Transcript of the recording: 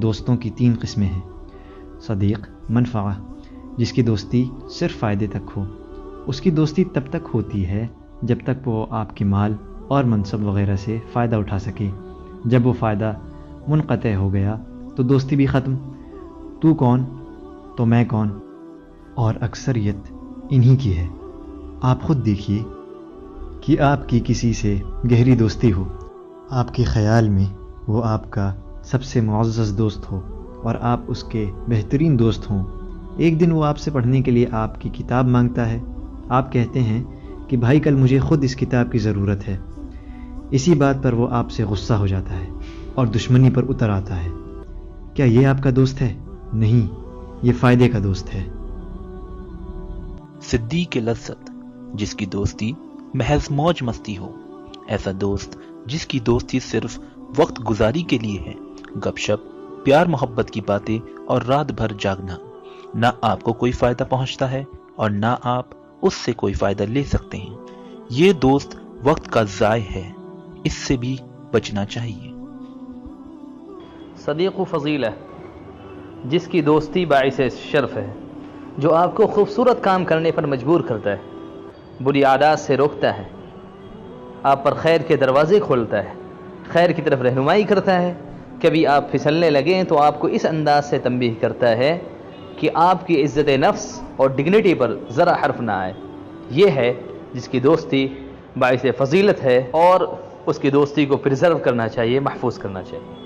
دوستوں کی 3 قسمیں ہیں۔ صدیق منفعہ، جس کی دوستی صرف فائدے تک ہو۔ اس کی دوستی تب تک ہوتی ہے جب تک وہ آپ کے مال اور منصب وغیرہ سے فائدہ اٹھا سکے۔ جب وہ فائدہ منقطع ہو گیا تو دوستی بھی ختم۔ تو کون تو میں کون، اور اکثریت انہی کی ہے۔ آپ خود دیکھیے کہ آپ کی کسی سے گہری دوستی ہو، آپ کے خیال میں وہ آپ کا سب سے معزز دوست ہو اور آپ اس کے بہترین دوست ہوں۔ ایک دن وہ آپ سے پڑھنے کے لیے آپ کی کتاب مانگتا ہے۔ آپ کہتے ہیں کہ بھائی کل مجھے خود اس کتاب کی ضرورت ہے۔ اسی بات پر وہ آپ سے غصہ ہو جاتا ہے اور دشمنی پر اتر آتا ہے۔ کیا یہ آپ کا دوست ہے؟ نہیں، یہ فائدے کا دوست ہے۔ صدیق لذت، جس کی دوستی محض موج مستی ہو۔ ایسا دوست جس کی دوستی صرف وقت گزاری کے لیے ہے، گپ شپ، پیار محبت کی باتیں اور رات بھر جاگنا۔ نہ آپ کو کوئی فائدہ پہنچتا ہے اور نہ آپ اس سے کوئی فائدہ لے سکتے ہیں۔ یہ دوست وقت کا ضائع ہے، اس سے بھی بچنا چاہیے۔ صدیق فضیلہ، جس کی دوستی باعث شرف ہے، جو آپ کو خوبصورت کام کرنے پر مجبور کرتا ہے، بری عادات سے روکتا ہے، آپ پر خیر کے دروازے کھولتا ہے، خیر کی طرف رہنمائی کرتا ہے۔ کبھی آپ پھسلنے لگیں تو آپ کو اس انداز سے تنبیہ کرتا ہے کہ آپ کی عزت نفس اور ڈگنیٹی پر ذرا حرف نہ آئے۔ یہ ہے جس کی دوستی باعث فضیلت ہے، اور اس کی دوستی کو پرزرو کرنا چاہیے، محفوظ کرنا چاہیے۔